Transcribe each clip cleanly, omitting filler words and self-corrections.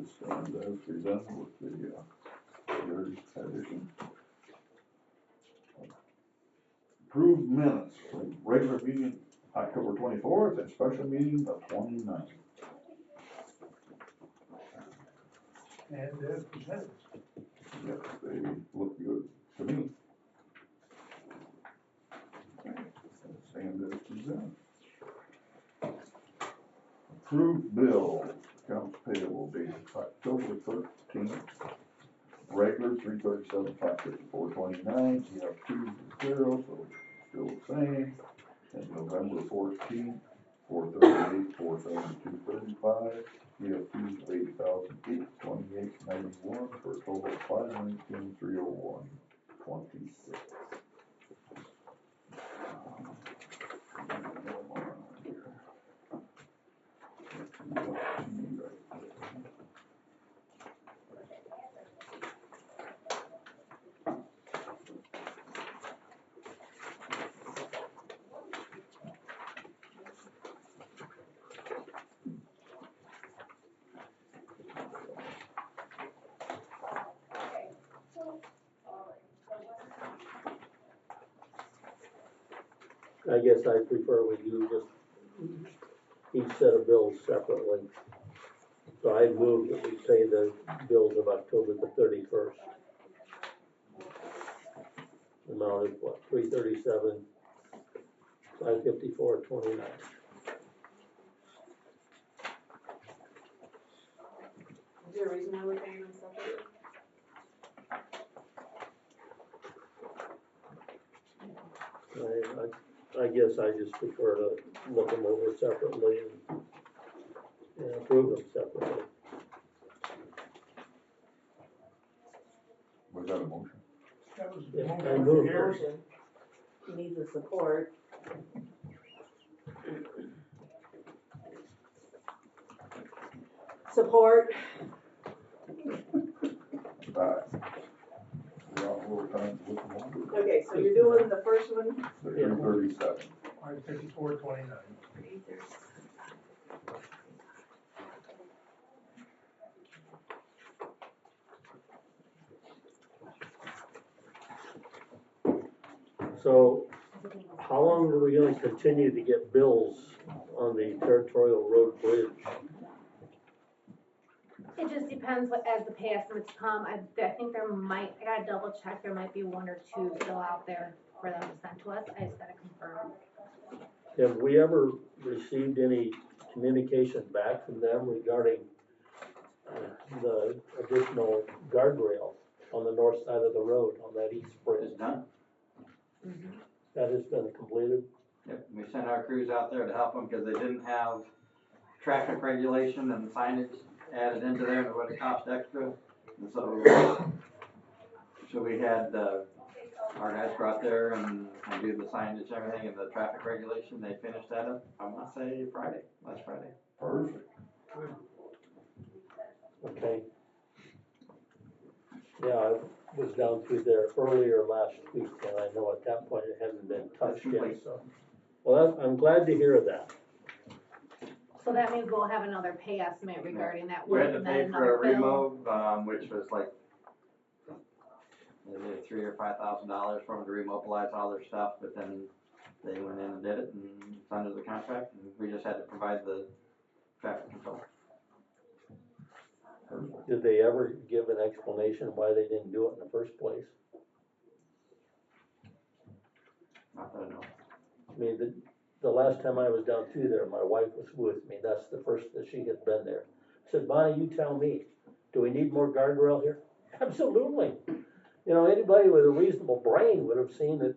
stand as presented with the, year's addition. Approved minutes from regular meeting October 24th and special meeting the 29th. And as presented. Yes, they look good to me. Stand as presented. Approved bills, accounts payable dated October 13th. Regular 337, 554.29. You have 2 0, so still the same. And November 14th, 438, 472.35. We have fees of $80,828.91 for a total of $519,301.26. I guess I prefer we do just each set of bills separately. So I move that we pay the bills of October the 31st. Amount is what, 337, 554.29. Is there a reason why we're paying them separately? I guess I just prefer to look them over separately and approve them separately. Was that a motion? That was Yeah, the I motion move. for Gary. Motion. He needs a support. Support. We got a little time to look them over. Okay, so you're doing the first one? The 337. 554.29. So how long are we gonna continue to get bills on the Territorial Road Bridge? It just depends what, as the pay estimates come, I think there might, I gotta double check, there might be 1 or 2 still out there for them to send to us, I just gotta confirm. Have we ever received any communication back from them regarding the additional guardrail on the north side of the road on that east bridge? It's done. That has been completed? Yep, we sent our crews out there to help them because they didn't have traffic regulation and signage added into there and it would have cost extra. And so we had our guys go out there and do the signage and everything and the traffic regulation. They finished that up, I want to say last Friday. Perfect. Okay. Yeah, I was down through there earlier last week, and I know at that point it hasn't been touched yet, so. Well, I'm glad to hear that. So that means we'll have another pay estimate regarding that We work had to and pay then for a another bill. remove, which was like maybe $3,000 or $5,000 for them to remobilize all their stuff, but then they went in and did it and it's under the contract and we just had to provide the traffic control. Did they ever give an explanation why they didn't do it in the first place? Not that I know. I mean, the last time I was down through there, my wife was with me, that's the first that she had been there. I said, Bonnie, you tell me, do we need more guardrail here? Absolutely. You know, anybody with a reasonable brain would have seen that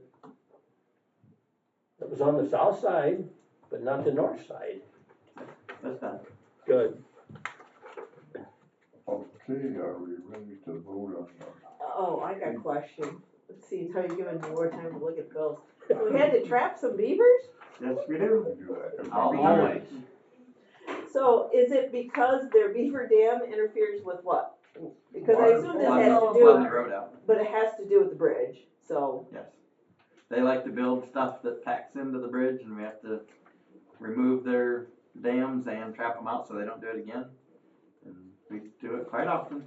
it was on the south side, but not the north side. That's done. Good. Okay, are we ready to vote on the? Oh, I got a question. Let's see, how you giving me more time to look at bills? So we had to trap some beavers? Yes, we do. We do that every Always. So is it because their beaver dam interferes with what? Because I assume this has to Flood the do, road out. but it has to do with the bridge, so. Yes. They like to build stuff that packs into the bridge and we have to remove their dams and trap them out so they don't do it again. And we do it quite often.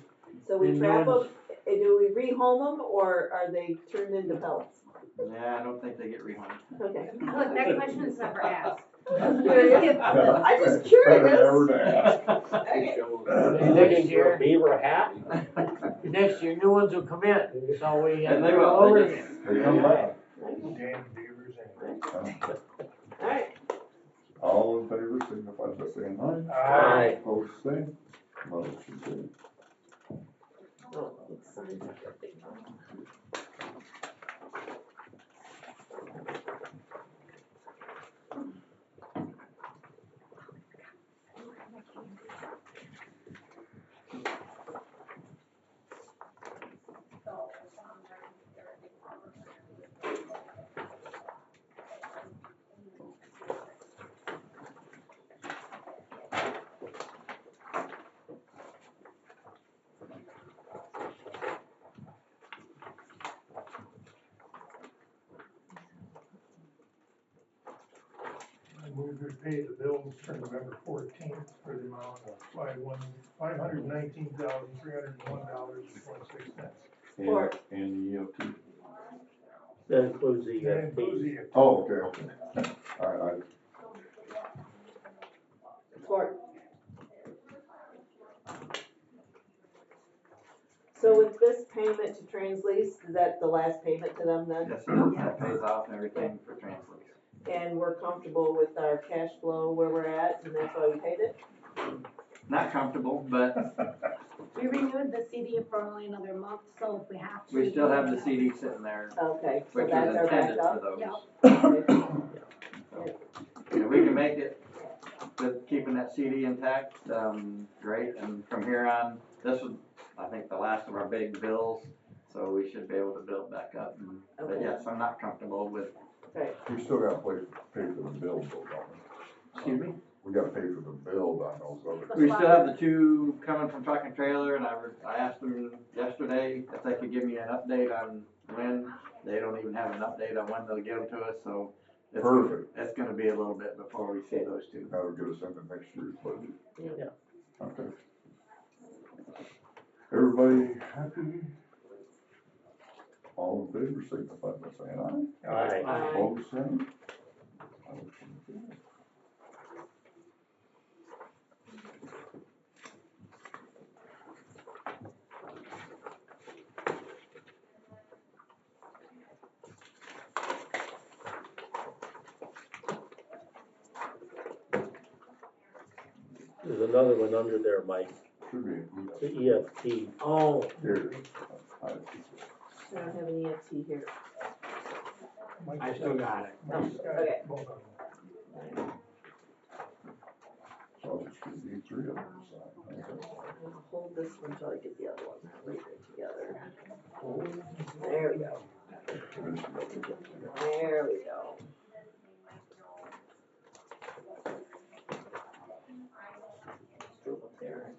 So we And trap no them, do we rehome them, or are they turned into pellets? Yeah, I don't think they get rehomed. Okay. Look, that question is never asked. I'm curious. I'm just curious. Okay. Next year, Beaver hat? next year, new ones will come in, so we And they do it will, all over they again. They come back. Damn beavers and. Alright, All in favor, signify by saying aye. Aye. Opposed, same. Motion carried. oh, let's sign that thing. I move to pay the bills for November 14th for the amount of $519,301.26. Support. And the EFT. That includes the, That includes the. Oh, okay, okay. All right, Support. So with this payment to Translease, is that the last payment to them then? Yes, that pays off and everything for transfers. And we're comfortable with our cash flow where we're at, and that's why we paid it? Not comfortable, but We renewed the CD for only another month, so if we have to. we still have the CD sitting there, Okay, so which that's was our intended backup? for those. Yep. If we can make it with keeping that CD intact, great, and from here on, this was, I think, the last of our big bills, so we should be able to build back up. But Okay. yes, I'm not comfortable with, Okay, we still gotta pay for the bill, though, don't excuse me? we? We gotta pay for the bill on those other. We still have the two coming from Truck and Trailer, and I asked them yesterday if they could give me an update on when. They don't even have an update on when they'll give them to us, so it's, Perfect. it's gonna be a little bit before we see those two. That'll get us into next year's budget. yeah. Okay. Everybody happy? All in favor, signify by saying aye. Aye. Aye. Opposed, same. Motion carried. There's another one under there, Mike, Should be. the EFT. Oh, Here. I- I don't have an EFT here. I still got it. Mike's got Okay. both of them. So I'll just give these three of them to sign. Okay. I'm gonna hold this one until I get the other one, leave it together. There we go, there we go. Go up there.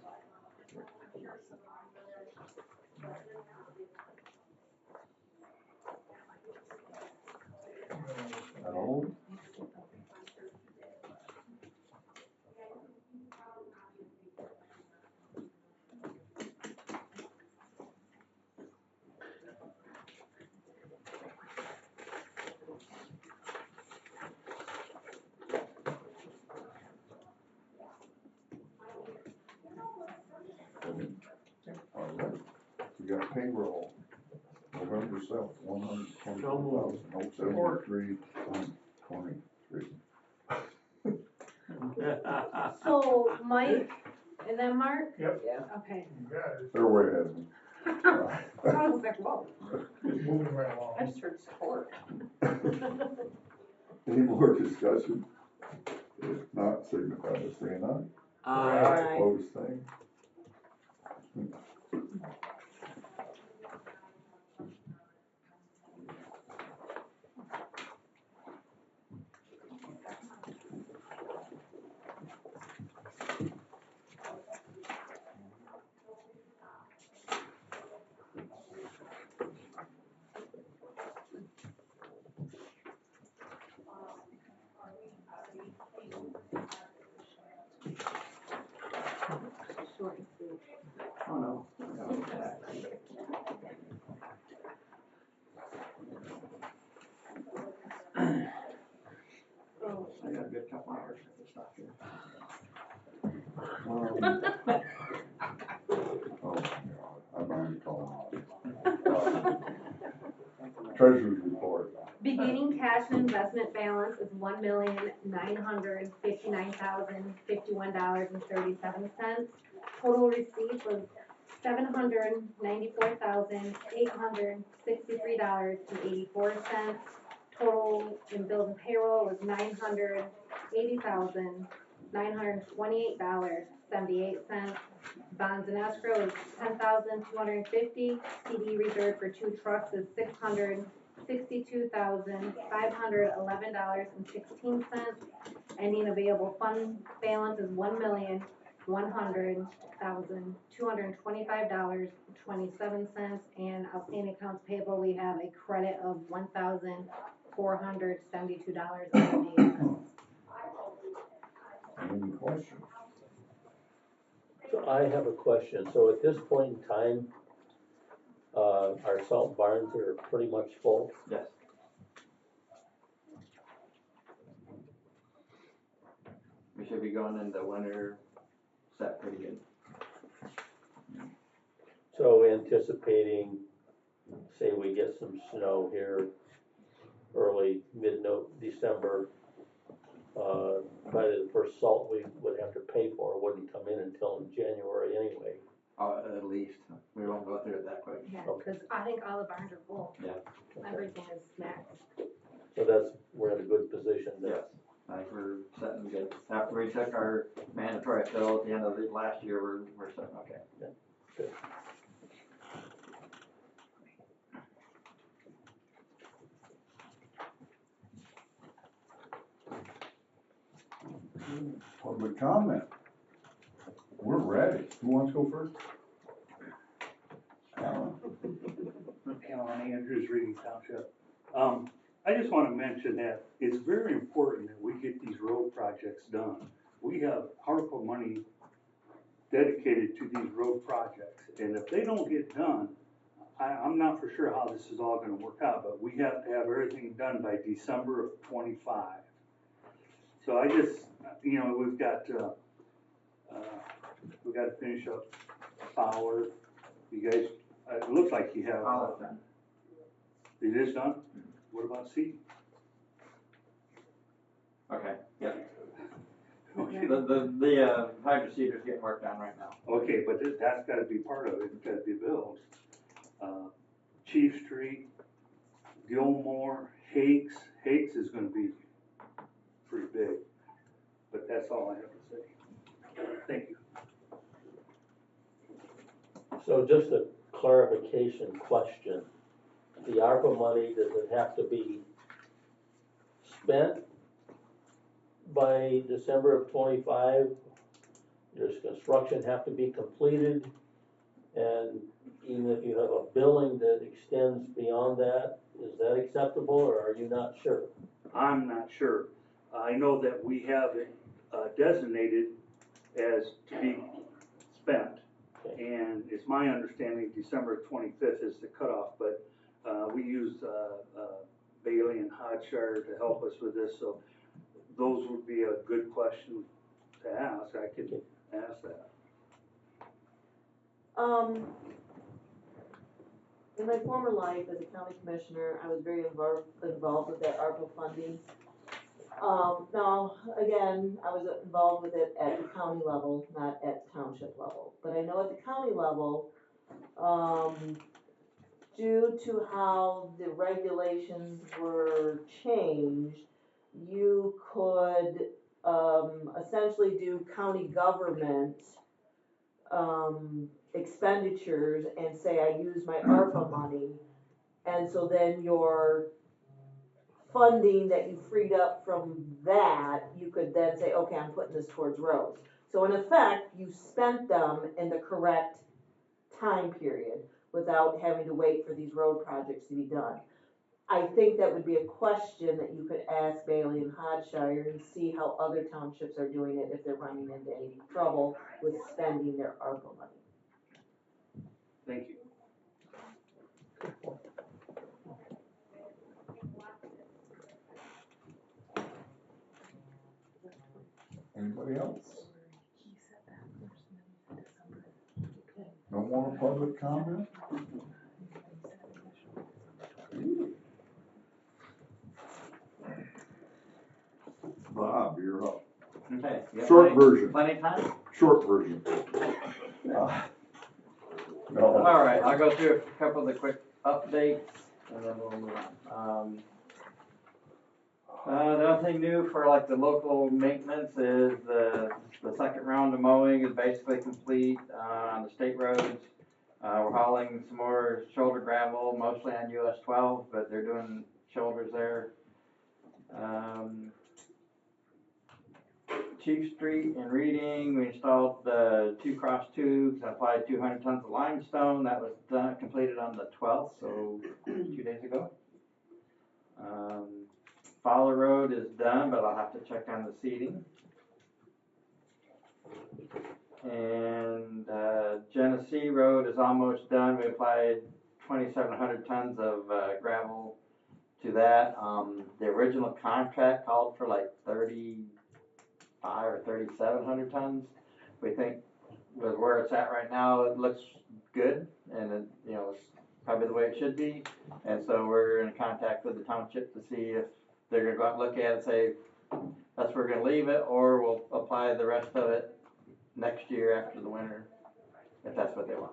At all? All right, we got payroll, November 7th, $124,073.23. So Mike, and then Mark? Yep, Yeah. Okay. you got it. They're way ahead of me. I was like, whoa. It's moving right along. I just heard support. Any more discussion? If not, signify by saying aye. Aye. Opposed, same. short and sweet. Oh, no. Oh, I got a good couple hours of this stuff here. Oh, God, I'm already calling. Treasurer's report. beginning cash and investment balance is $1,959,051.37. Total receipts was $794,863.84. Total in bills and payroll was $980,928.78. Bonds and escrow is $10,250. CD reserved for 2 trucks is $662,511.16. Ending available fund balance is $1,100,225.27. And outstanding accounts payable, we have a credit of $1,472.08. Any questions? So I have a question. So at this point in time, our salt barns are pretty much full. Yes. We should be going into winter set pretty good. So anticipating, say we get some snow here early, mid-December, probably the first salt we would have to pay for wouldn't come in until in January anyway. At least, we won't go through it that quick. Yeah, because I think all the barns are full. Yeah. Everything is smacked. So we're in a good position there. Yes, I think we're setting good. After we took our mandatory fill at the end of the last year, we're setting okay. Good. Public comment. We're ready. Who wants to go first? Alan? Alan Andrews, Reading Township. I just want to mention that it's very important that we get these road projects done. We have ARPA money dedicated to these road projects, and if they don't get done, I'm not for sure how this is all going to work out, but we have to have everything done by December of '25. So I just, we've got to finish up Fowler. You guys, it looks like you have. All of them. It is done? What about C? Okay, yeah. Okay. The hydro seeder's getting worked on right now. Okay, but that's gotta be part of it, it's gotta be built. Chief Street, Gilmore, Hakes is gonna be pretty big, but that's all I have to say. Thank you. So just a clarification question. The ARPA money, does it have to be spent by December of '25? Does construction have to be completed? And even if you have a billing that extends beyond that, is that acceptable, or are you not sure? I'm not sure. I know that we have it designated as to be spent. Okay. And it's my understanding December 25th is the cutoff, but we use Bailey and Hodshire to help us with this, so those would be a good question to ask. I could ask that. In my former life as a county commissioner, I was very involved with that ARPA funding. Now, again, I was involved with it at the county level, not at the township level. But I know at the county level, due to how the regulations were changed, you could essentially do county government expenditures and say, I use my ARPA money, and so then your funding that you freed up from that, you could then say, okay, I'm putting this towards roads. So in effect, you spent them in the correct time period without having to wait for these road projects to be done. I think that would be a question that you could ask Bailey and Hodshire and see how other townships are doing it, if they're running into any trouble with spending their ARPA money. Thank you. Anybody else? No more public comment? Bob, you're up. Okay. you got Short plenty- version. Plenty of time? Short version. No. All right, I'll go through a couple of the quick updates and then we'll move on. The other thing new for like the local maintenance is the second round of mowing is basically complete, on the state roads. We're hauling some more shoulder gravel, mostly on US 12, but they're doing shoulders there. Chief Street in Reading, we installed the 2 cross tubes, applied 200 tons of limestone. That was done, completed on the 12th, so 2 days ago. Fowler Road is done, but I'll have to check on the seating. And Genesee Road is almost done. We applied 2,700 tons of gravel to that. The original contract called for like 3,500 or 3,700 tons. We think with where it's at right now, it looks good, and it, you know, it's probably the way it should be. And so we're in contact with the township to see if they're gonna go out and look at it and say, that's where we're gonna leave it, or we'll apply the rest of it next year after the winter, if that's what they want.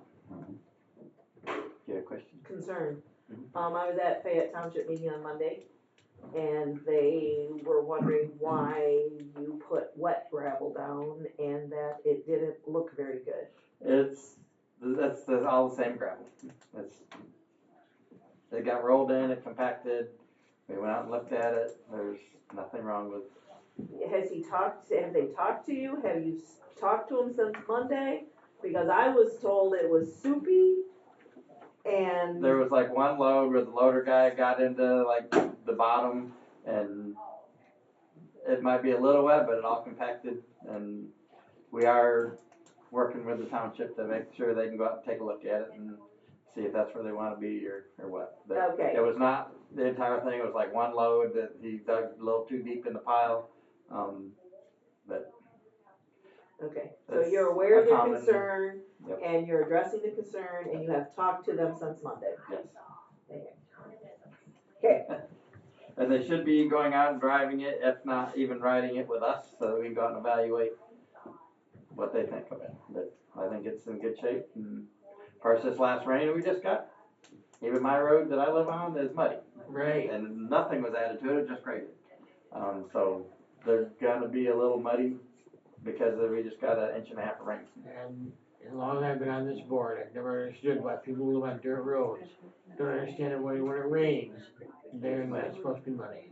You have a question? Concern. I was at Fayette Township meeting on Monday, and they were wondering why you put wet gravel down and that it didn't look very good. That's all the same gravel. It got rolled in, it compacted, we went out and looked at it, there's nothing wrong with. Have they talked to you? Have you talked to them since Monday? Because I was told it was soupy, and There was like one load where the loader guy got into like the bottom, and it might be a little wet, but it all compacted, and we are working with the township to make sure they can go out and take a look at it and see if that's where they wanna be or what. But okay. it was not the entire thing, it was like one load that he dug a little too deep in the pile, but. Okay, so That's you're aware of a their common- concern, Yep. and you're addressing the concern, and you have talked to them since Monday. Yes. Okay. And they should be going out and driving it, if not even riding it with us, so that we can go out and evaluate what they think of it. But I think it's in good shape, and of course this last rain we just got, even my road that I live on is muddy. Right. And nothing was added to it, it just graded. So they're gonna be a little muddy because we just got 1.5 inches of rain. And as long as I've been on this board, I've never understood why people live on dirt roads. Don't understand it when it rains, then when it's supposed to be muddy.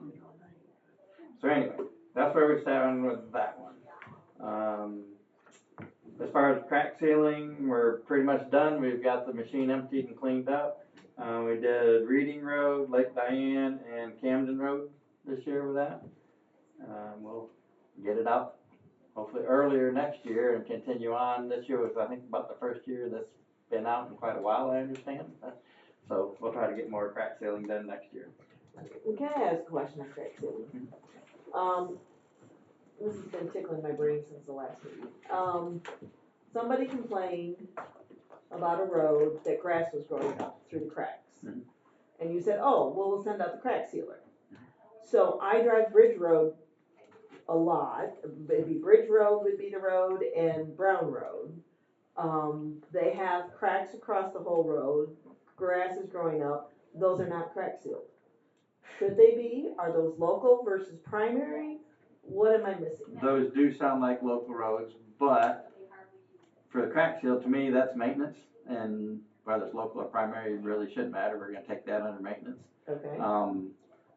So anyway, that's where we stand with that one. As far as crack sealing, we're pretty much done. We've got the machine emptied and cleaned up. We did Reading Road, Lake Diane, and Camden Road this year with that. We'll get it out hopefully earlier next year and continue on. This year was, I think, about the first year that's been out in quite a while, I understand. So we'll try to get more crack sealing done next year. Can I ask a question on crack sealing? This has been tickling my brain since the last meeting. Somebody complained about a road that grass was growing up through the cracks. Mhm. And you said, oh, well, we'll send out the crack sealer. So I drive Bridge Road a lot. It'd be Bridge Road would be the road, and Brown Road. They have cracks across the whole road, grass is growing up, those are not crack sealed. Should they be? Are those local versus primary? What am I missing? Those do sound like local roads, but for the crack seal, to me, that's maintenance, and whether it's local or primary, it really shouldn't matter, we're gonna take that under maintenance. Okay,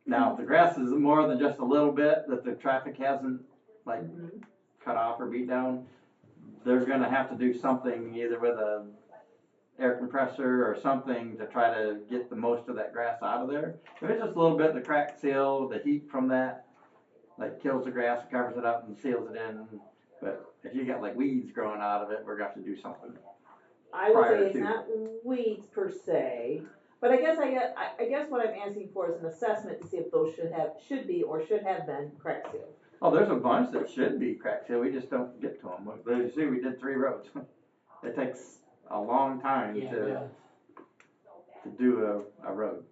Now, if the grass is more than just a little bit that the traffic hasn't like mhm, cut off or beat down, they're gonna have to do something either with a air compressor or something to try to get the most of that grass out of there. If it's just a little bit of the crack seal, the heat from that, like kills the grass, covers it up and seals it in. But if you got like weeds growing out of it, we're gonna have to do something. I would Prior say it's to. not weeds per se, but I guess what I'm asking for is an assessment to see if those should be or should have been crack sealed. Oh, there's a bunch that should be crack sealed, we just don't get to them. As you see, we did 3 roads. It takes a long time Yeah, to do a road.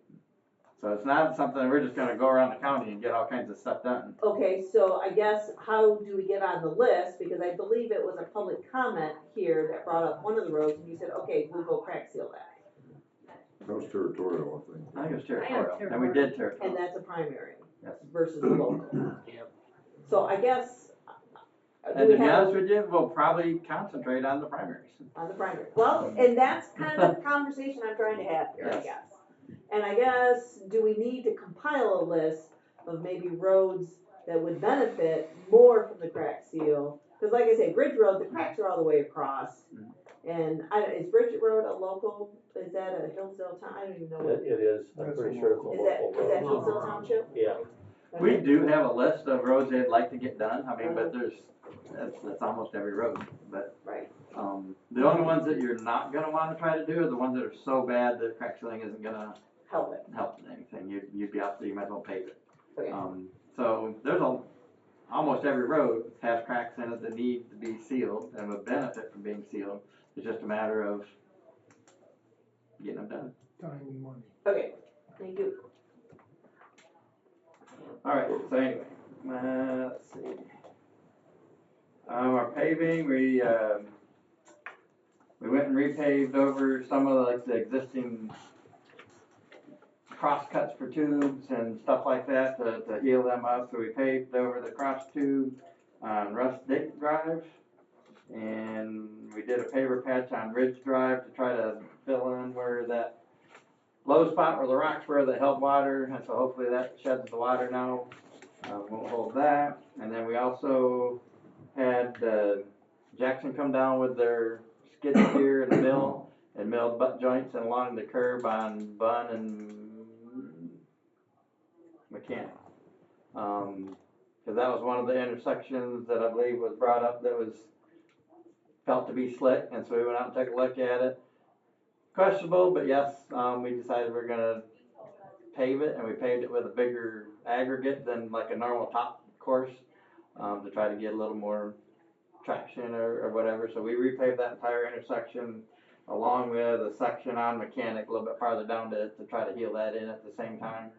So it's not something, we're just gonna go around the county and get all kinds of stuff done. Okay, so I guess how do we get on the list? Because I believe it was a public comment here that brought up one of the roads and you said, okay, we'll go crack seal that. That was territorial, I think. I think it was I know territorial, and we did territorial. And that's a primary Yes. versus a local. Yep. So I guess. And to be honest with you, we'll probably concentrate on the primaries. On the primary. Well, and that's kind of the conversation I'm trying to have here, I Yes. guess. And I guess, do we need to compile a list of maybe roads that would benefit more from the crack seal? Cause like I say, Bridge Road, the cracks are all the way across. And is Bridge Road a local, is that a Hillsdale town? I don't even know what. It is, I'm pretty sure it's a Is local that road. Hillsdale Township? Yeah, We do have a list of roads they'd like to get done, I mean, but that's almost every road, but. Right. The only ones that you're not gonna wanna try to do are the ones that are so bad that crack sealing isn't gonna Help it. help with anything, you'd be out there, you might as well pave it. Okay. So there's almost every road has cracks in it that need to be sealed and would benefit from being sealed, it's just a matter of getting them done. Time and money. Okay, thank you. Alright, so anyway, let's see. Our paving, we went and repaved over some of like the existing cross cuts for tubes and stuff like that to heal them up. So we paved over the cross tube on Rust Dick Drive. And we did a paver patch on Ridge Drive to try to fill in where that low spot where the rocks were that held water. And so hopefully that sheds the water now. Won't hold that. And then we also had Jackson come down with their skid steer in the mill and milled butt joints and along the curb on Bun and Mechanic. Cause that was one of the intersections that I believe was brought up that was felt to be slick, and so we went out and took a look at it. Questionable, but yes, we decided we're gonna pave it, and we paved it with a bigger aggregate than like a normal top course, to try to get a little more traction or whatever. So we repaved that entire intersection along with a section on Mechanic a little bit farther down to try to heal that in at the same time.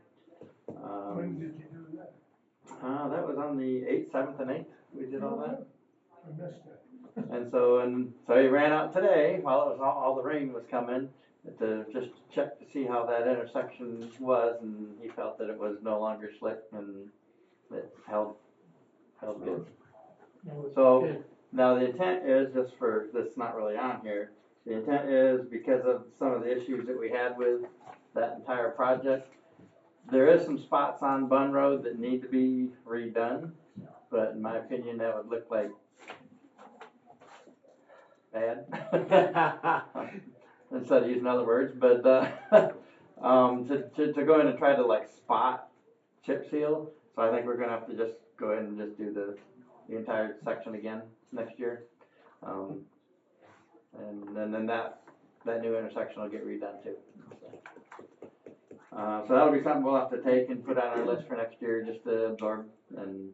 When did you do that? That was on the 8th, 7th, and 8th. We did all that. I missed it. And so he ran out today while it was all the rain was coming to just check to see how that intersection was, and he felt that it was no longer slick and it held good. So now the intent is, just for this, not really on here, the intent is because of some of the issues that we had with that entire project, there is some spots on Bun Road that need to be redone, but in my opinion, that would look like bad. Instead of using other words, but to go in and try to like spot chip seal, so I think we're gonna have to just go ahead and just do the entire section again next year. And then that new intersection will get redone too. So that'll be something we'll have to take and put on our list for next year, just to absorb and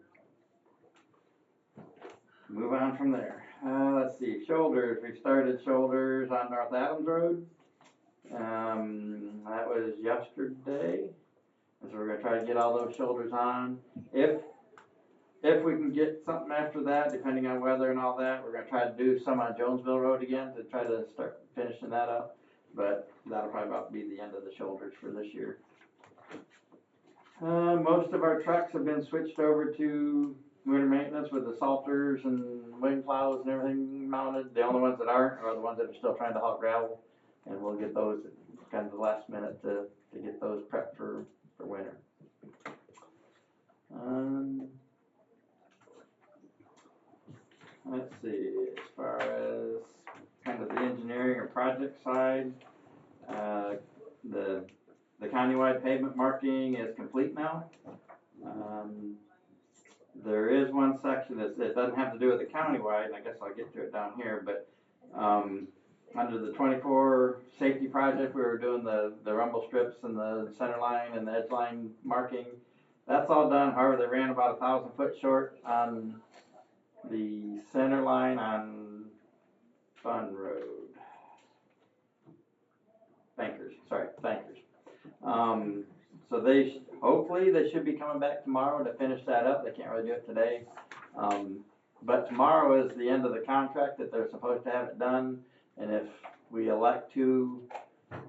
move on from there. Let's see, shoulders. We started shoulders on North Adams Road. That was yesterday. And so we're gonna try to get all those shoulders on. If we can get something after that, depending on weather and all that, we're gonna try to do some on Jonesville Road again to try to start finishing that up. But that'll probably about be the end of the shoulders for this year. Most of our trucks have been switched over to winter maintenance with the salters and wing plows and everything mounted. The only ones that aren't are the ones that are still trying to haul gravel, and we'll get those at kind of the last minute to get those prepped for winter. Let's see, as far as kind of the engineering or project side, the countywide pavement marking is complete now. There is one section that doesn't have to do with the countywide, and I guess I'll get to it down here, but, under the 24 safety project, we were doing the rumble strips and the center line and the edge line marking. That's all done, however, they ran about 1,000 foot short on the center line on Fun Road. Bankers. So hopefully they should be coming back tomorrow to finish that up. They can't really do it today. But tomorrow is the end of the contract that they're supposed to have it done. And if we elect to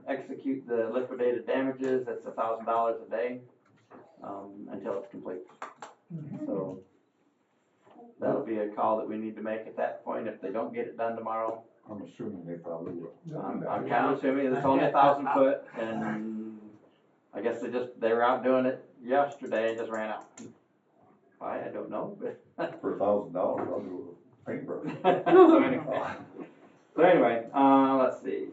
execute the liquidated damages, it's $1,000 a day, until it's complete. So that'll be a call that we need to make at that point if they don't get it done tomorrow. I'm assuming they probably will. I'm kind of assuming it's only 1,000 foot, and I guess they were out doing it yesterday and just ran out. Why, I don't know, but. For $1,000, I'll do a paintbrush. So anyway, let's see.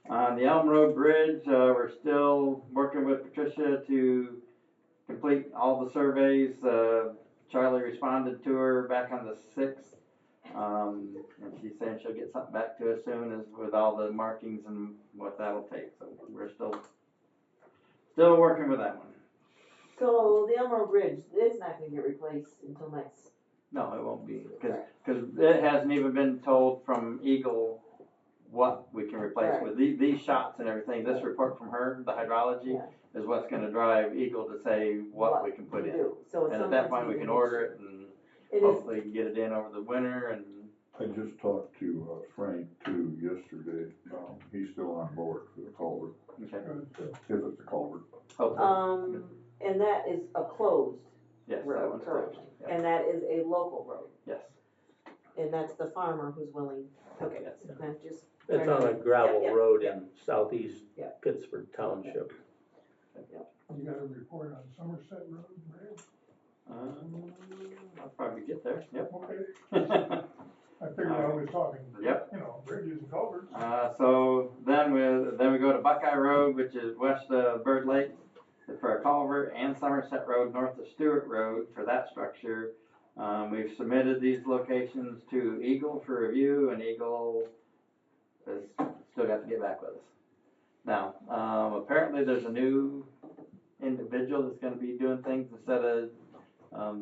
On the Elm Road Bridge, we're still working with Patricia to complete all the surveys. Charlie responded to her back on the 6th. And she's saying she'll get something back to us soon as with all the markings and what that'll take. So we're still working with that one. So the Elmore Bridge, it's not gonna get replaced until next. No, it won't be, because it hasn't even been told from Eagle what we can replace Right. with. These shots and everything, this report from her, the hydrology, is what's gonna drive Eagle to say what we can put to in. do. So it's And at that something point, to we do can next order year. it and It is, hopefully get it in over the winter and. I just talked to Frank too yesterday. He's still on board for the culvert, Okay. if it's a culvert. Hopefully. and that is a closed Yes, that road one's currently, closed. Yep. and that is a local road, Yes. and that's the farmer who's willing, okay, Yes. that's just. It's on a gravel Yep, road yep. in southeast Yep. Pittsburgh Township. You got a report on Somerset Road, Brad? I'll probably get there, yep. Okay, I figured I was talking, Yep. bridges and culverts. So then we go to Buckeye Road, which is west of Bird Lake for a culvert, and Somerset Road north of Stewart Road for that structure. We've submitted these locations to Eagle for review, and Eagle has still got to get back with us. Now, apparently there's a new individual that's gonna be doing things instead of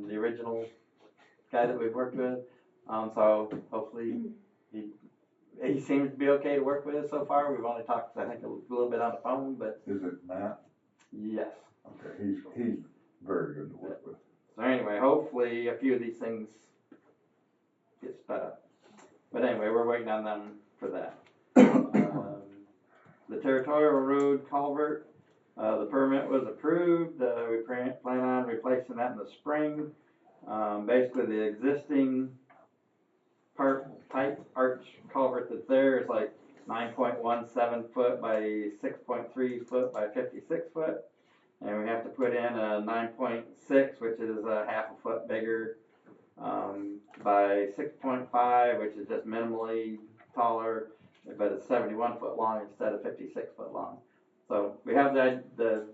the original guy that we've worked with. So hopefully he seems to be okay to work with so far. We've only talked, I think, a little bit on the phone, but Is it Matt? yes. Okay, he's very good to work with. So anyway, hopefully a few of these things get sped up. But anyway, we're waiting on them for that. The Territorial Road culvert, the permit was approved. We plan on replacing that in the spring. Basically the existing type arch culvert that's there is like 9.17 foot by 6.3 foot by 56 foot. And we have to put in a 9.6, which is a half a foot bigger, by 6.5, which is just minimally taller, but it's 71 foot long instead of 56 foot long. So we have the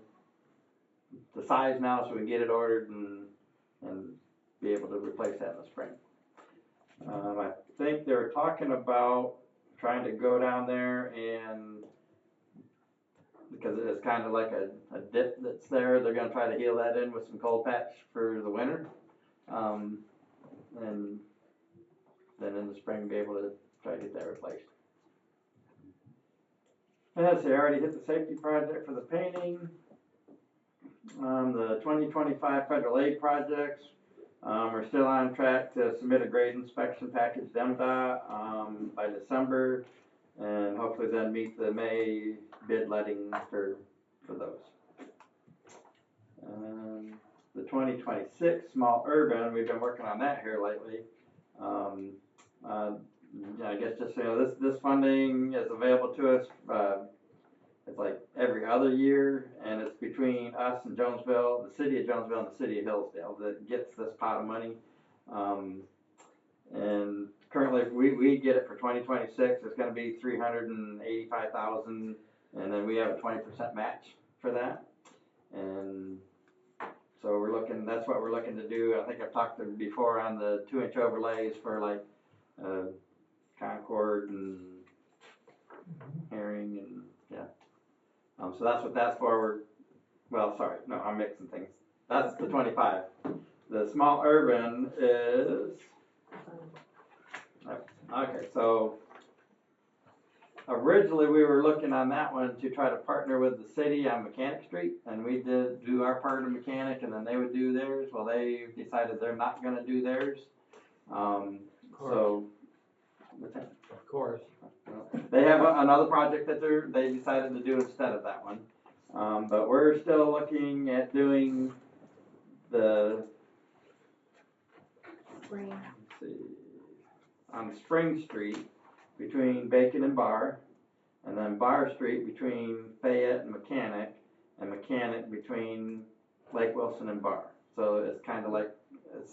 size now, so we can get it ordered and be able to replace that in the spring. I think they were talking about trying to go down there and, because it's kind of like a dip that's there, they're gonna try to heal that in with some cold patch for the winter. And then in the spring be able to try to get that replaced. As I already hit the safety project for the painting. The 2025 federal aid projects, we're still on track to submit a grade inspection package to MDOT by December, and hopefully then meet the May bid letting for those. The 2026 small urban, we've been working on that here lately. I guess just so you know, this funding is available to us. It's like every other year, and it's between us and Jonesville, the city of Jonesville, and the city of Hillsdale that gets this pot of money. And currently, if we get it for 2026, it's gonna be 385,000, and then we have a 20% match for that. And so we're looking, that's what we're looking to do. I think I've talked to before on the 2-inch overlays for like, Concord and Herring and, yeah. So that's what that's for. Well, sorry, no, I'm mixing things. That's the 25. The small urban is, okay, so originally we were looking on that one to try to partner with the city on Mechanic Street, and we did do our part of Mechanic, and then they would do theirs. Well, they decided they're not gonna do theirs. So, Of course. they have another project that they decided to do instead of that one. But we're still looking at doing the, Spring. let's see, on Spring Street between Bacon and Bar, and then Bar Street between Fayette and Mechanic between Lake Wilson and Bar. So it's kind of like,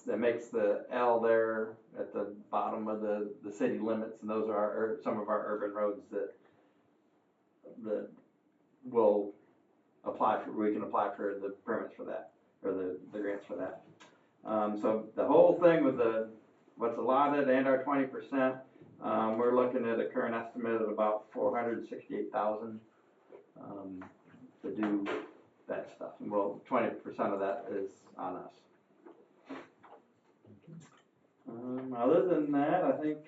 it makes the L there at the bottom of the city limits, and those are some of our urban roads that will apply for, we can apply for the permits for that, or the grants for that. So the whole thing with what's allotted and our 20%, we're looking at a current estimate of about 468,000 to do that stuff. And well, 20% of that is on us. Other than that, I think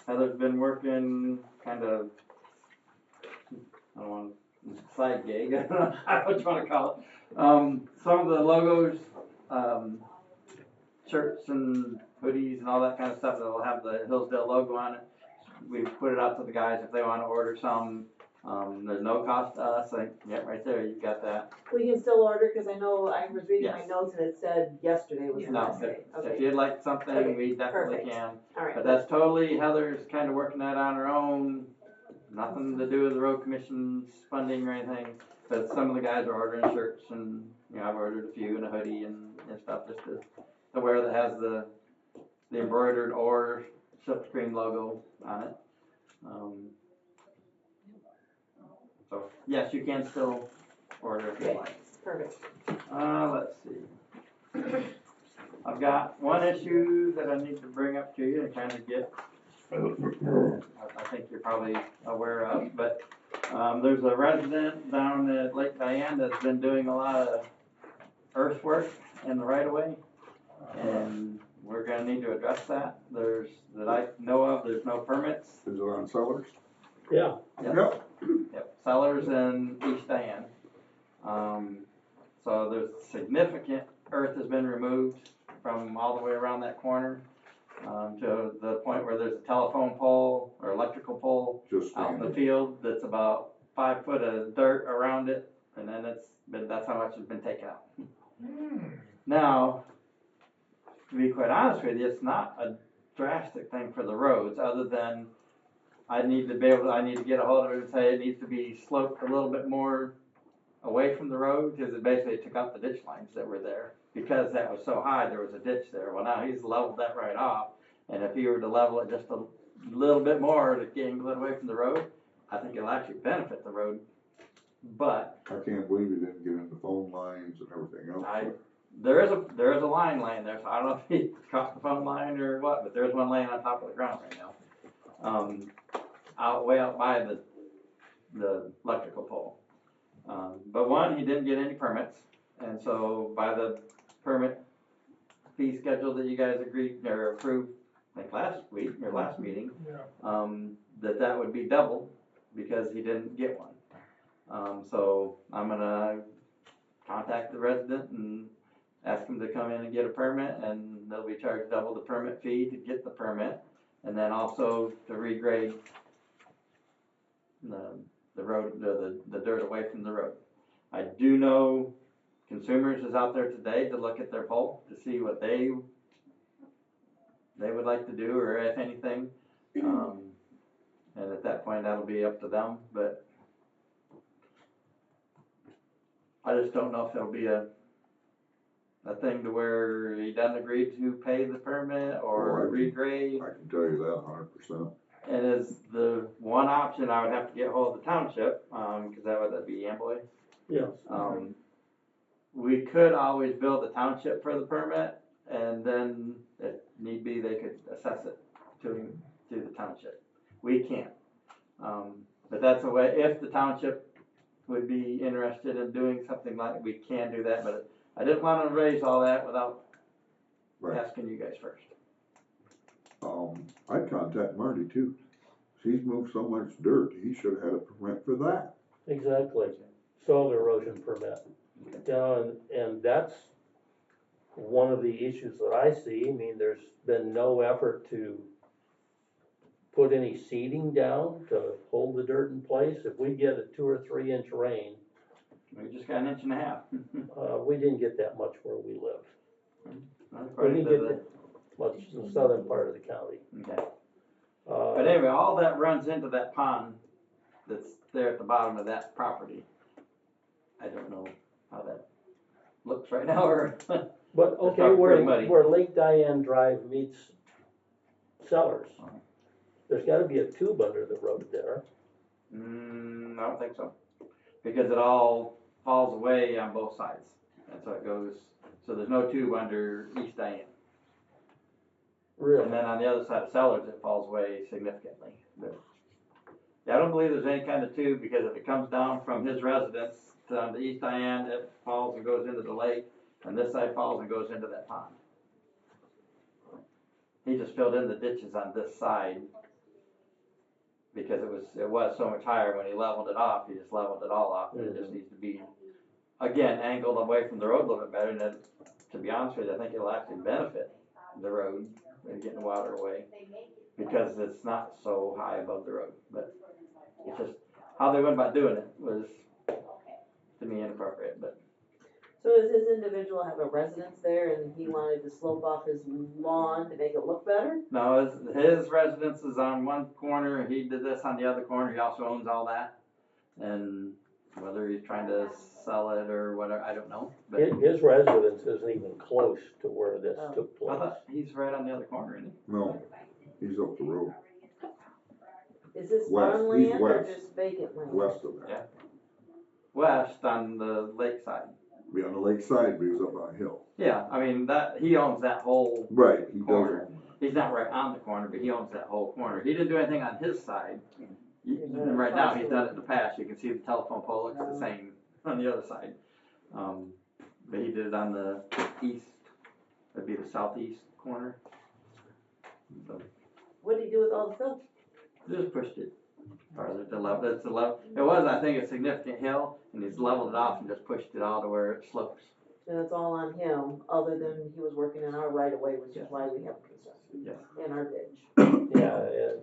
Heather's been working kind of, I don't want side gig, I don't know what you want to call it. Some of the logos, shirts and hoodies and all that kind of stuff that will have the Hillsdale logo on it. We've put it out to the guys if they want to order some. There's no cost to us. Like, yeah, right there, you've got that. We can still order, cause I know I was reading my Yes. notes and it said yesterday was the No, last day. if Okay, you'd like something, Okay, we definitely perfect. can. alright. But that's totally, Heather's kind of working that on her own. Nothing to do with the road commission's funding or anything. But some of the guys are ordering shirts, and you know, I've ordered a few and a hoodie and stuff just to wear that has the embroidered or silk screen logo on it. So yes, you can still order if you Okay. like. Perfect. Let's see. I've got one issue that I need to bring up to you and kind of get, I think you're probably aware of, but there's a resident down at Lake Diane that's been doing a lot of earthwork in the right of way, and we're gonna need to address that. That I know of, there's no permits. Is it on Sellers? Yeah, Yep. Sellers and East Diane. So there's significant earth has been removed from all the way around that corner, to the point where there's a telephone pole or electrical pole Just out in the standing. field that's about 5 foot of dirt around it, and then that's how much has been taken out. Now, to be quite honest with you, it's not a drastic thing for the roads, other than I need to get a hold of it and say it needs to be sloped a little bit more away from the road, because it basically took out the ditch lines that were there. Because that was so high, there was a ditch there. Well, now he's leveled that right off, and if he were to level it just a little bit more to get it away from the road, I think it'll actually benefit the road. But I can't believe you didn't get into phone lines and everything else. there is a line laying there, so I don't know if he caught the phone line or what, but there's one laying on top of the ground right now. Way out by the electrical pole. But one, he didn't get any permits, and so by the permit fee schedule that you guys agreed or approved, I think last week or last meeting, Yeah. that would be doubled because he didn't get one. So I'm gonna contact the resident and ask him to come in and get a permit, and they'll be charged double the permit fee to get the permit, and then also to regrade the road, the dirt away from the road. I do know Consumers is out there today to look at their pole to see what they would like to do, or if anything. And at that point, that'll be up to them, but I just don't know if there'll be a a thing to where he doesn't agree to pay the permit or regrade? I can tell you that 100%. And is the one option I would have to get hold of the township, cause that'd be Amboy. Yes. We could always bill the township for the permit, and then if need be, they could assess it to the township. We can't. But that's a way, if the township would be interested in doing something like, we can do that, but I didn't wanna raise all that without Right. asking you guys first. I'd contact Marty too. He's moved so much dirt, he should have had a permit for that. Exactly, soil erosion permit. You know, and that's one of the issues that I see. I mean, there's been no effort to put any seeding down to hold the dirt in place. If we get a 2 or 3 inch rain, We just got an inch and a half. we didn't get that much where we live. Not We according didn't to get that much in the southern part of the county. Okay. But anyway, all that runs into that pond that's there at the bottom of that property. I don't know how that looks right now, or, But, okay, not pretty muddy. where Lake Diane Drive meets Sellers, there's gotta be a tube under the road there. I don't think so. Because it all falls away on both sides. That's how it goes. So there's no tube under East Diane. Really? And then on the other side of Sellers, it falls away significantly. But yeah, I don't believe there's any kind of tube, because if it comes down from his residence to the East Diane, it falls and goes into the lake, and this side falls and goes into that pond. He just filled in the ditches on this side because it was so much higher when he leveled it off. He just leveled it all off, and it just needs to be, again, angled away from the road a little bit better. And then, to be honest with you, I think it'll actually benefit the road and getting the water away, because it's not so high above the road. But it's just how they went about doing it was, to me, inappropriate. But So does this individual have a residence there and he wanted to slope off his lawn to make it look better? no, his residence is on one corner. He did this on the other corner. He also owns all that, and whether he's trying to sell it or whatever, I don't know. But His residence isn't even close to where this took I place. thought he's right on the other corner, isn't he? No, he's up the road, Is this West, on he's land or west. just vacant land? west of that. Yeah. West on the lake side. Be on the lake side, but he's up on a hill. Yeah, I mean, that, he owns that whole Right, he does. corner. He's not right on the corner, but he owns that whole corner. He didn't do anything on his side. And right now, he's done it in the past. You can see the telephone pole looks the same on the other side. But he did it on the east, that'd be the southeast corner. So, What did he do with all the fill? just pushed it farther to level. That's the level. It was, I think, a significant hill, and he's leveled it off and just pushed it all to where it slopes. And it's all on him, other than he was working in our right of way, which is why we have concern. Yes. In our ditch. Yeah,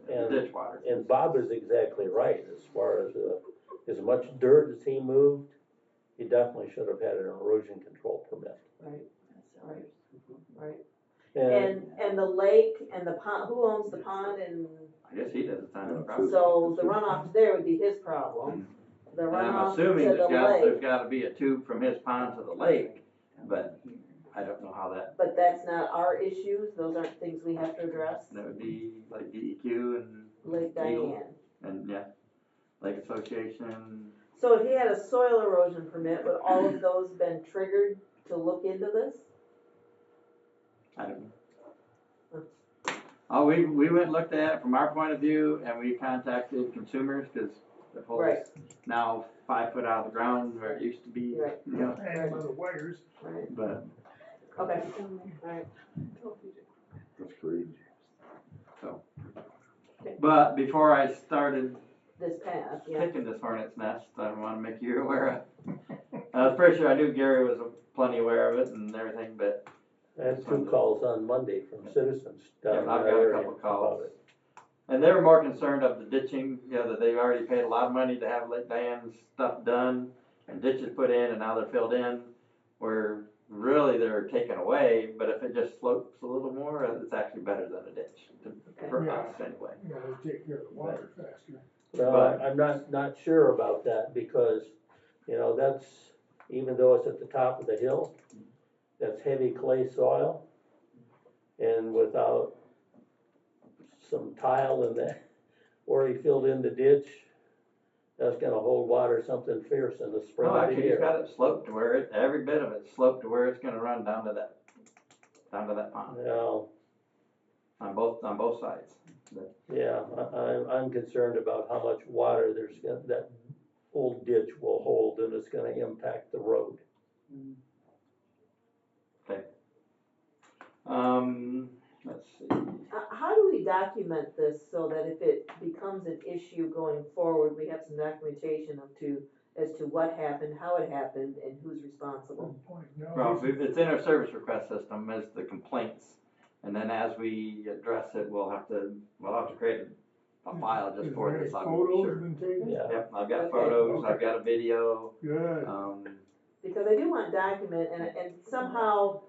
The ditch water. and Bob is exactly right, as far as, as much dirt as he moved, he definitely should have had an erosion control permit. Right, right. And, And the lake and the pond, who owns the pond and, I guess he does a ton of Yeah, property. so the runoff there would be his problem. The And I'm runoff to assuming the there's lake, gotta be a tube from his pond to the lake, but I don't know how that, but that's not our issues, those aren't things we have to address. that would be like DEQ Lake Diane. and yeah, Lake Association. So if he had a soil erosion permit, would all of those been triggered to look into this? I don't know. Oh, we went and looked at it from our point of view, and we contacted consumers, cause the pole's Right. now 5 foot out of the ground where it used to be, Right. you know, And by the wires. Right, but, okay, alright. That's crazy. but before I started This path, yeah. picking this hornet's nest, I wanna make you aware of. I was pretty sure I knew Gary was plenty aware of it and everything, but I had 2 calls on Monday from citizens down Yeah, in I've that got a area couple calls. about it. and they were more concerned of the ditching, you know, that they've already paid a lot of money to have Lake Diane's stuff done and ditches put in, and now they're filled in, where really they're taken away, but if it just slopes a little more, it's actually better than a ditch, for Yeah. us anyway. You know, they take care of the water faster. Well, But- I'm not sure about that, because, you know, that's, even though it's at the top of the hill, that's heavy clay soil, and without some tile in that, where he filled in the ditch, that's gonna hold water something fierce in the spring No, of the actually, he's year. got it sloped to where it, every bit of it's sloped to where it's gonna run down to that pond, Now, on both sides. yeah, I'm concerned about how much water that old ditch will hold, and it's gonna impact the road. Let's see. How do we document this so that if it becomes an issue going forward, we have some documentation as to what happened, how it happened, and who's responsible? Good point. No, Well, we should- it's in our service request system as the complaints, and then as we address it, we'll have to create a file just is for there this, any I'm photos sure. been taken? Yeah, Yep, I've got Okay. photos, I've Okay. got a video, Good. Because I do want document, and somehow,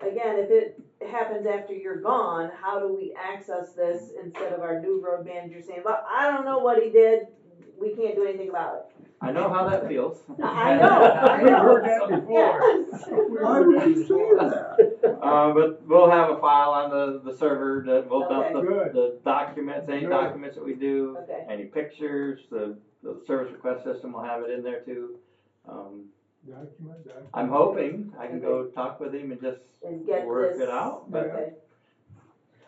again, if it happens after you're gone, how do we access this instead of our new road manager saying, well, I don't know what he did, we can't do anything about it. I know how that feels. I know. We've heard that before. Yes. Why would you say that? But we'll have a file on the server that we'll dump Okay. Good. the documents, any Good. documents that we do, Okay. any pictures, the service request system will have it in there too. Document. I'm hoping I can go talk with him and just And get work this. it out, but Okay.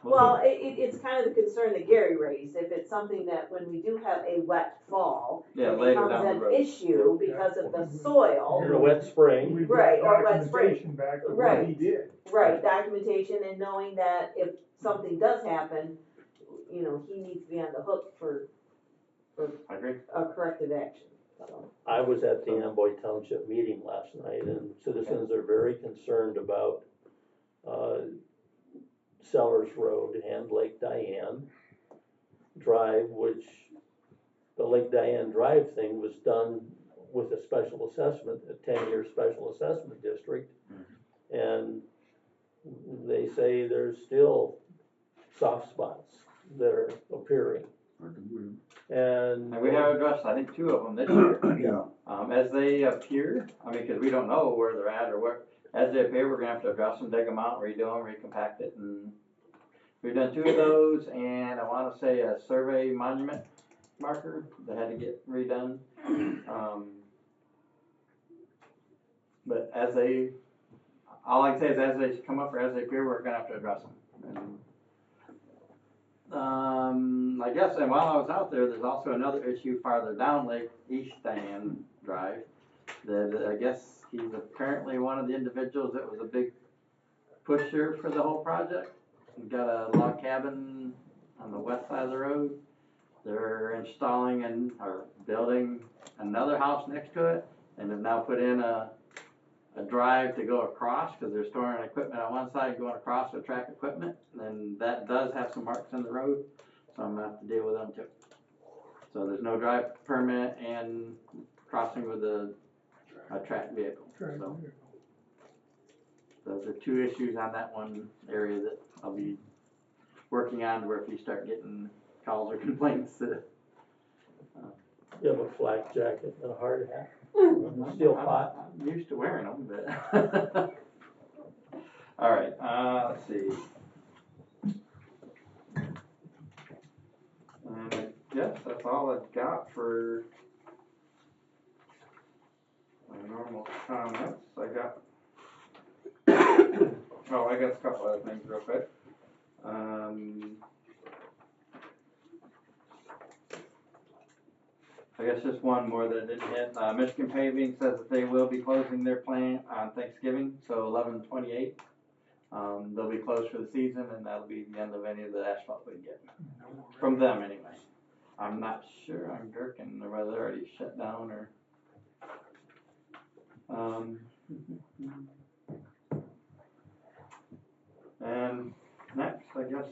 we'll Well, it's kind of the concern that Gary raised, if it's something that when we do have a wet fall, see. Yeah, it later becomes down the an road. issue because of the or soil, a wet spring, We've got Right, or wet spring. documentation back to what Right. he did. right, documentation and knowing that if something does happen, he needs to be on the hook for I agree. a corrective action, so. I was at the Amboy Township meeting last night, and citizens are very concerned about, Sellers Road and Lake Diane Drive, which the Lake Diane Drive thing was done with a special assessment, a 10-year special assessment district. And they say there's still soft spots that are appearing. And And we have addressed, I think, 2 of them this year. Yeah, As they appear, because we don't know where they're at or where, as they appear, we're gonna have to address them, dig them out, redo them, recompact it, and we've done 2 of those, and I wanna say a survey monument marker that had to get redone. But all I can say is as they come up or as they appear, we're gonna have to address them. And, I guess, and while I was out there, there's also another issue farther down Lake East Diane Drive. That I guess he's apparently one of the individuals that was a big pusher for the whole project. We've got a log cabin on the west side of the road. They're installing or building another house next to it, and have now put in a drive to go across, because they're storing equipment on one side, going across with track equipment, and that does have some marks in the road, so I'm gonna have to deal with them too. So there's no drive permit and crossing with a track vehicle, so those are 2 issues on that one area that I'll be working on, where if you start getting calls or complaints, you have a flak jacket and a hard hat. Still hot. I'm used to wearing them, but. All right, let's see. And I guess that's all I've got for my normal comments. I got a couple other things real quick. I guess just one more that I didn't hit. Michigan Paving says that they will be closing their plant on Thanksgiving, so 11/28. They'll be closed for the season, and that'll be the end of any of the asphalt we get. From them, anyway. I'm not sure on Gherkin, or whether they're already shut down, or. And next, I guess,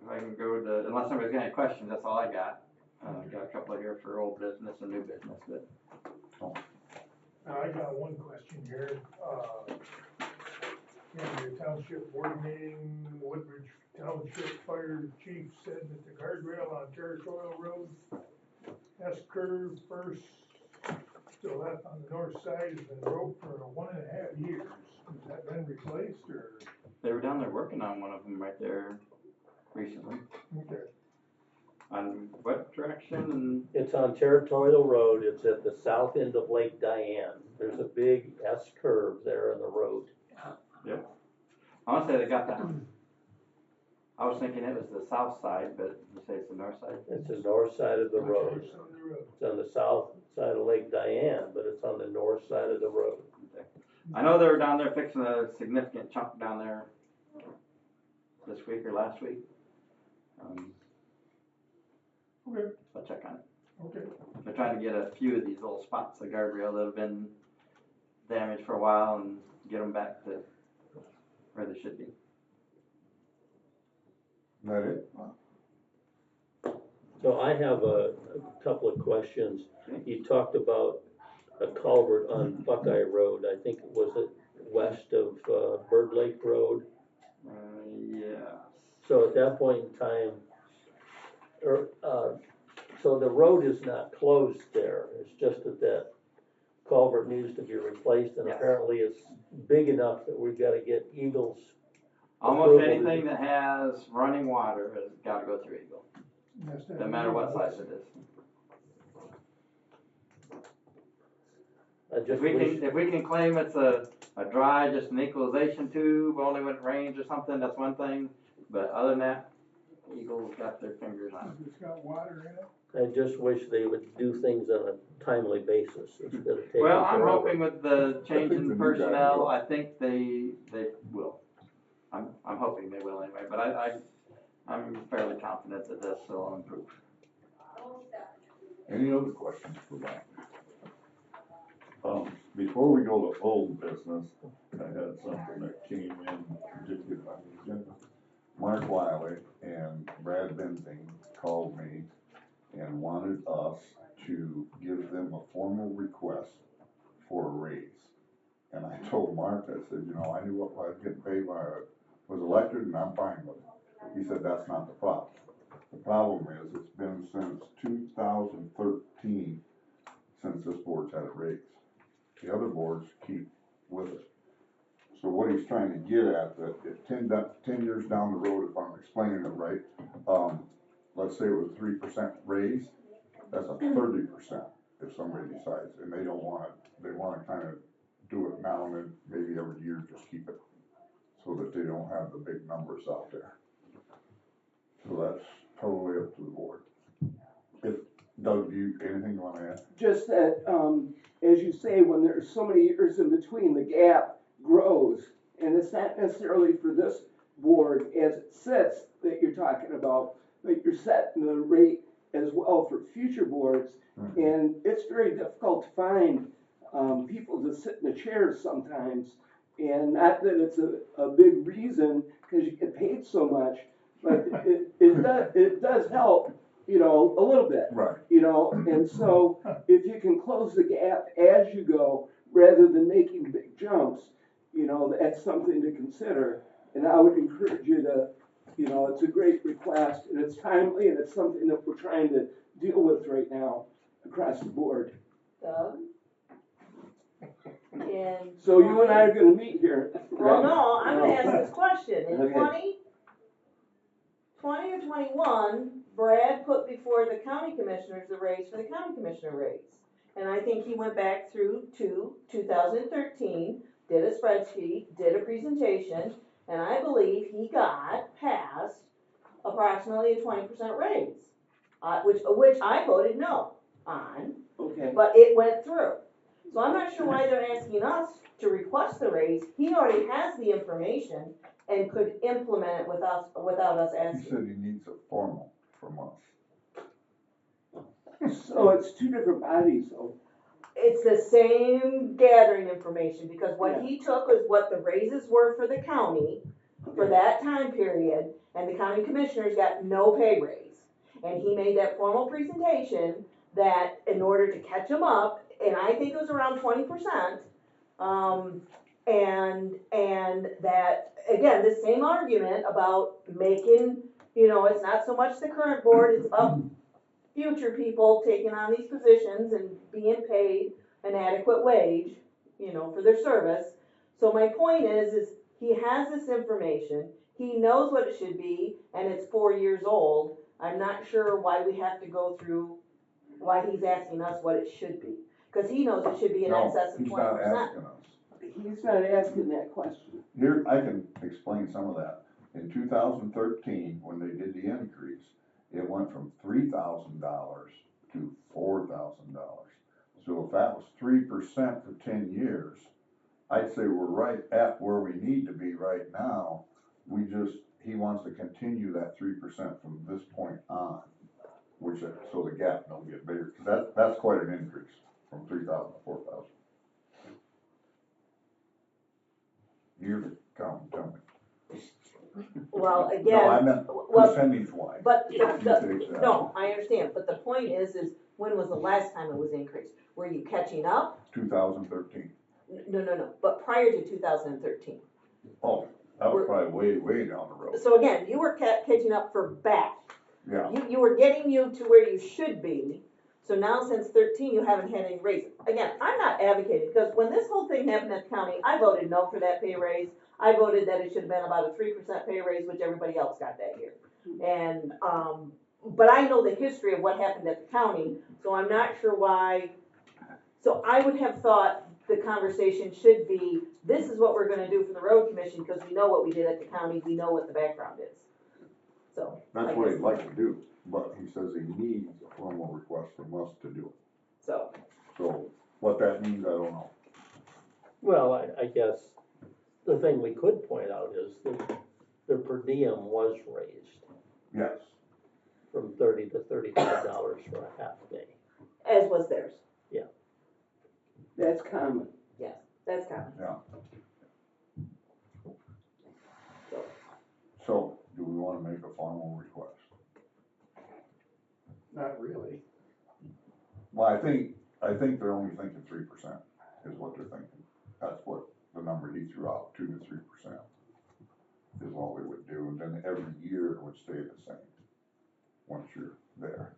if I can go to, unless somebody's got any questions, that's all I got. Got a couple here for old business and new business, but. I got one question here. In your township board meeting, Woodbridge Township Fire Chief said that the guardrail on Territorial Road, S curve first still left on the north side has been broke for 1.5 years. Has that been replaced or? They were down there working on one of them right there recently. Okay. On what direction? It's on Territorial Road, it's at the south end of Lake Diane. There's a big S curve there in the road. I wanna say they got that. I was thinking it was the south side, but you say it's the north side? It's the north side of the road. It's on the road. It's on the south side of Lake Diane, but it's on the north side of the road. I know they were down there fixing a significant chunk down there this week or last week. Okay, I'll check on it. okay. They're trying to get a few of these little spots of guardrail that have been damaged for a while and get them back to where they should be. That it? So I have a couple of questions. You talked about a culvert on Buckeye Road, I think, was it west of Bird Lake Road? Yeah. So at that point in time, so the road is not closed there, it's just that culvert needs to be replaced, and Yes. apparently it's big enough that we've gotta get Eagle's. Almost approval. anything that has running water has gotta go through Eagle, Has to have no matter what size it is. I If just we wish, can, if we can claim it's a dry, just an equalization tube, only when it rains or something, that's one thing. But other than that, Eagle's got their fingers on it. It's got water in it. I just wish they would do things on a timely basis instead of taking Well, I'm forever. hoping with the change I think the in new guy personnel, will. I think they will. I'm hoping they will anyway, but I'm fairly confident that this will improve. Any other questions for Mike? Before we go to old business, I had something that came in, didn't get on the agenda. Mark Wiley and Brad Benzing called me and wanted us to give them a formal request for a raise. And I told Mark, I said, I knew what I was getting paid when I was elected, and I'm fine with it. He said, that's not the problem. The problem is, it's been since 2013 since this board's had a raise. The other boards keep with it. So what he's trying to get at, that if 10 years down the road, if I'm explaining it right, let's say it was 3% raise, that's a 30% if somebody decides, and they don't want it, they wanna kind of do it now and then, maybe every year, just keep it, so that they don't have the big numbers out there. So that's totally up to the board. If, Doug, anything you wanna add? Just that, as you say, when there's so many years in between, the gap grows. And it's not necessarily for this board as it sits that you're talking about, but you're setting the rate as well for future boards. Mm-hmm. And it's very difficult to find people to sit in the chairs sometimes. And not that it's a big reason, because you get paid so much, but it does help, a little bit. Right. And so if you can close the gap as you go, rather than making big jumps, that's something to consider. And I would encourage you to, it's a great request, and it's timely, and it's something that we're trying to deal with right now across the board. Doug? And. So you and I are gonna meet here. Well, no, I'm gonna ask this question. In Okay. 20 or 21, Brad put before the county commissioners the raise for the county commissioner raise. And I think he went back through to 2013, did a spreadsheet, did a presentation, and I believe he got past approximately a 20% raise, which I voted no on, Okay. but it went through. So I'm not sure why they're asking us to request the raise. He already has the information and could implement it without us He asking. said he needs a formal from us. So it's two different bodies, though. It's the same gathering information, because what he took was what the raises were for the county for that time period, and the county commissioners got no pay raise. And he made that formal presentation that in order to catch them up, and I think it was around 20%, and that, again, the same argument about making, it's not so much the current board, it's up future people taking on these positions and being paid an adequate wage, you know, for their service. So my point is he has this information, he knows what it should be, and it's 4 years old. I'm not sure why we have to go through, why he's asking us what it should be. Cause he knows it should be in No, excess of he's 20%. not asking us. He's not asking that question. Here, I can explain some of that. In 2013, when they did the increase, it went from $3,000 to $4,000. So if that was 3% for 10 years, I'd say we're right at where we need to be right now. He wants to continue that 3% from this point on, so the gap don't get bigger. 'Cause that's quite an increase from 3,000 to 4,000. Yearly, tell me. Well, No, again, I meant well, percentage wise. but No. I understand, but the point is when was the last time it was increased? Were you catching up? 2013. No, but prior to 2013. Oh, that was probably way down the road. So again, you were catching up for back. Yeah, You were getting you to where you should be. So now since 13, you haven't had any raise. Again, I'm not advocating, because when this whole thing happened at the county, I voted no for that pay raise. I voted that it should have been about a 3% pay raise, which everybody else got that year. And, but I know the history of what happened at the county, so I'm not sure why. So I would have thought the conversation should be, this is what we're gonna do for the road commission, because we know what we did at the county, we know what the background is. So. that's what he'd like to do, but he says he needs a formal request from us to do it. So, So what that means, I don't know. Well, I guess the thing we could point out is that the per diem was raised Yes, from $30 to $35 for a half day. as was theirs, That's common. yes, that's common. yeah. So, So, do we wanna make a formal request? Not really. Well, I think they're only thinking 3% is what they're thinking. That's what the number he threw out, 2 to 3% is what we would do, and then every year it would stay the same, once you're there.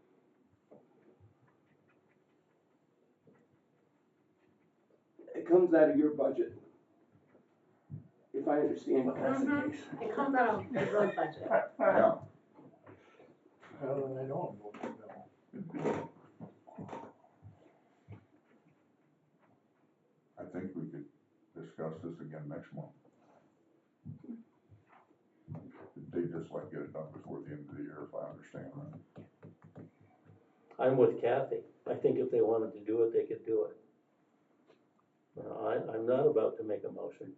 It comes out of your budget. If I understand Well, that's the Mhm. case. It comes out of the road budget. Yeah, Well, then I don't vote for no. I think we could discuss this again next month. They just like get it done before the end of the year, if I understand right. I'm with Kathy. I think if they wanted to do it, they could do it. I'm not about to make a motion.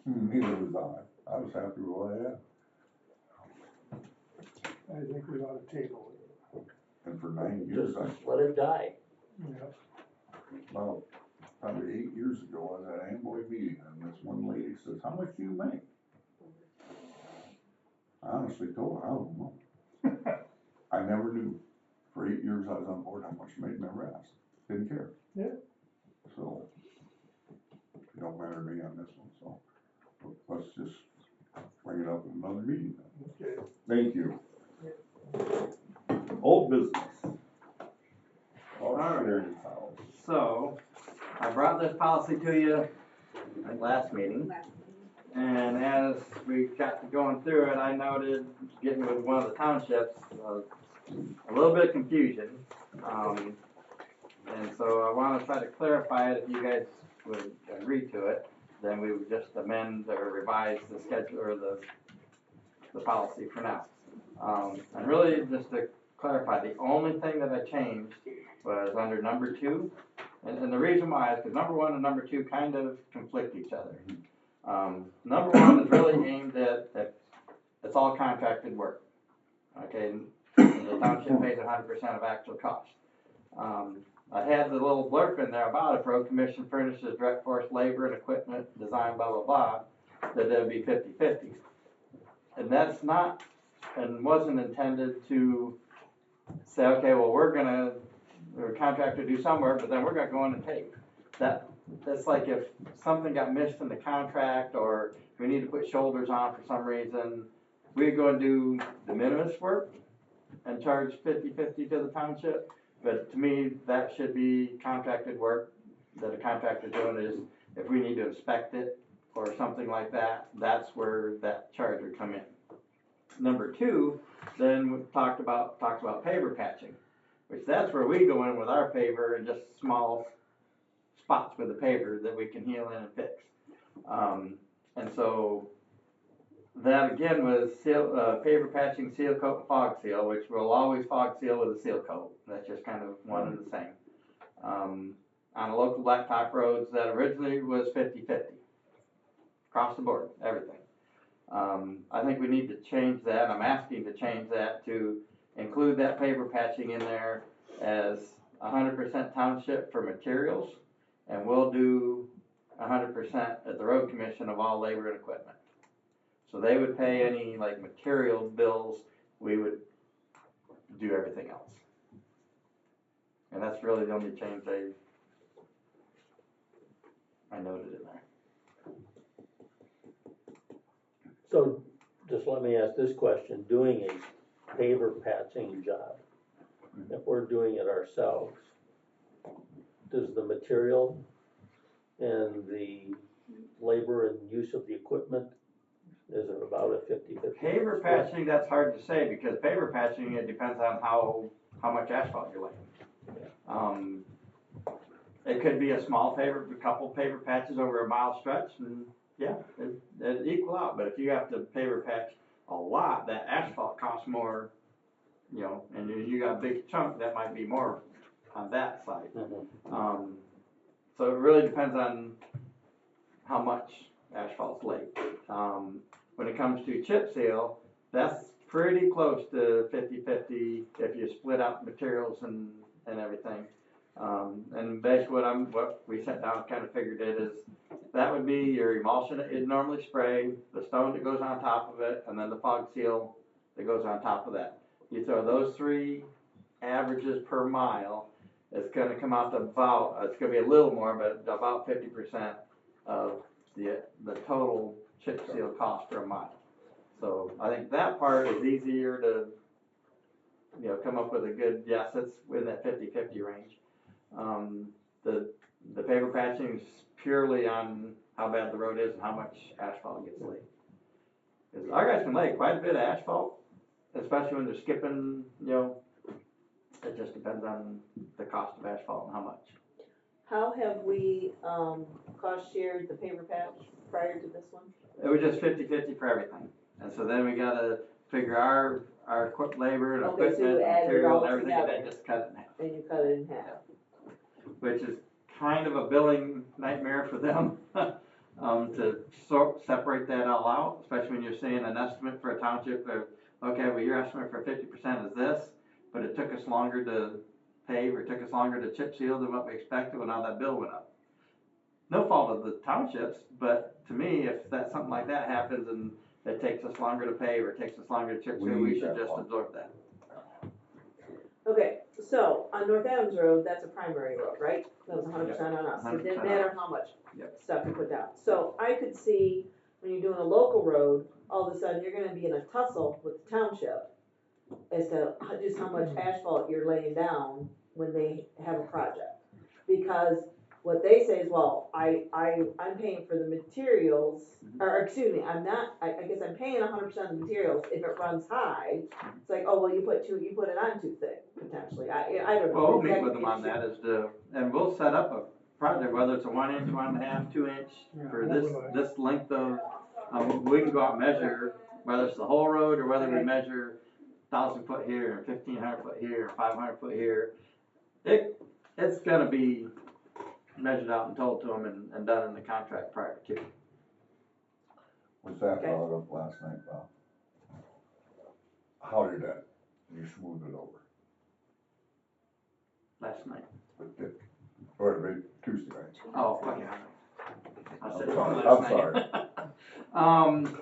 Neither was I. I was happy with what I had. I think we ought to table it. And for 9 years, Just let it die. Yeah. well, probably 8 years ago, I was at an Amboy meeting, and this one lady says, "How much do you make?" I honestly told her, I don't know. I never knew. For 8 years I was on board, how much I made, never asked. Didn't care. Yeah. So, it don't matter to me on this one, so let's just bring it up in another meeting then. Okay. Thank you. Old business. Alright. Sharon's house. So, I brought this policy to you at last meeting, and as we got to going through it, I noted, getting with one of the townships, a little bit of confusion. And so I wanna try to clarify it, if you guys would agree to it, then we would just amend or revise the schedule, or the policy for now. And really, just to clarify, the only thing that I changed was under number 2. And the reason why is because number 1 and number 2 kind of conflict each other. Number 1 is really aimed at it's all contracted work. Okay, the township pays 100% of actual cost. I had the little blurb in there about if road commission furnishes direct force labor and equipment, design, blah, blah, blah, that it'd be 50-50. And that's not, and wasn't intended to say, okay, well, we're contractor do some work, but then we're gonna go in and pay. That's like if something got missed in the contract, or we need to put shoulders on for some reason, we go and do de minimis work and charge 50-50 to the township. But to me, that should be contracted work that a contractor's doing is, if we need to inspect it or something like that, that's where that charge would come in. Number two, then we talks about paver patching, which that's where we go in with our paver and just small spots with the paver that we can heal in and fix. And so that again was paver patching, seal coat, and fog seal, which will always fog seal with a seal coat. That's just kind of one and the same. On the local blacktop roads, that originally was 50-50. Across the board, everything. I think we need to change that. I'm asking to change that to include that paver patching in there as 100% township for materials, and we'll do 100% at the road commission of all labor and equipment. So they would pay any like material bills, we would do everything else. And that's really the only change I noted in there. So, just let me ask this question, doing a paver patching job, if we're doing it ourselves, does the material and the labor and use of the equipment, is it about a 50-50? Paver patching, that's hard to say, because paver patching, it depends on how much asphalt you're laying. It could be a small paver, a couple paver patches over a mile stretch, and yeah, it'd equal out. But if you have to paver patch a lot, that asphalt costs more, you know, and you got a big chunk, that might be more on that side. Mm-hmm. So it really depends on how much asphalt's laid. When it comes to chip seal, that's pretty close to 50-50 if you split out materials and everything. And basically what we sat down and kind of figured it is, that would be your emulsion that you'd normally spray, the stone that goes on top of it, and then the fog seal that goes on top of that. You throw those three averages per mile, it's gonna come out to about, it's gonna be a little more, but about 50% of the total chip seal cost per mile. So I think that part is easier to, you know, come up with a good, yes, it's in that 50-50 range. The paver patching is purely on how bad the road is and how much asphalt gets laid. Because our guys can lay quite a bit of asphalt, especially when they're skipping, you know, it just depends on the cost of asphalt and how much. How have we, cost shared the paver patch prior to this one? It was just 50-50 for everything. And so then we gotta figure our labor and Okay, so you equipment and added it material all and everything, and together. then just cut it in half. And you cut it in half. Which is kind of a billing nightmare for them, to separate that all out, especially when you're saying an estimate for a township of, okay, well, your estimate for 50% is this, but it took us longer to pave, or it took us longer to chip seal than what we expected, and now that bill went up. No fault of the townships, but to me, if that, something like that happens and it takes us longer to pave, or it takes us longer to chip seal, we should just absorb that. Okay, so on North Adams Road, that's a primary road, right? That was 100% on us. It didn't 100% matter how much Yep. stuff you put down. So I could see when you're doing a local road, all of a sudden you're gonna be in a tussle with the township as to just how much asphalt you're laying down when they have a project. Because what they say is, well, I'm paying for the materials, or excuse me, I'm not, I guess I'm paying 100% of the materials if it runs high. It's like, oh, well, you put it on too thick, potentially, I don't know. Well, we'll meet Exactly. with them on that and we'll set up a project, whether it's a 1 inch, 1.5, 2 inch, for this length of, we can go out and measure, whether it's the whole road or whether we measure 1,000 foot here, 1,500 foot here, 500 foot here. It's gonna be measured out and told to them and done in the contract prior to. Was that brought up last night, Bob? How did that, you smooth it over? Last night. Or right, Tuesday night? Oh, yeah. I said I'm last sorry. night.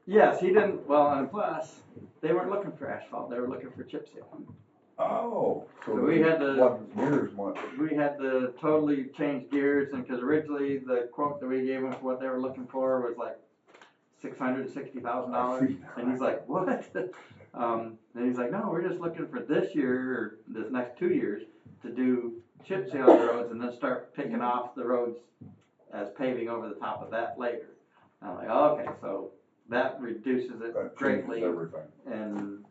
Yes, he didn't, well, and plus, they weren't looking for asphalt, they were looking for chip seal. Oh, so So we had to- wasn't near as much. We had to totally change gears, and because originally the quote that we gave him for what they were looking for was like $660,000, and he's like, what? And he's like, no, we're just looking for this year, or this next 2 years, to do chip seal the roads and then start picking off the roads as paving over the top of that later. I'm like, okay, so that reduces That it changes greatly, everything. and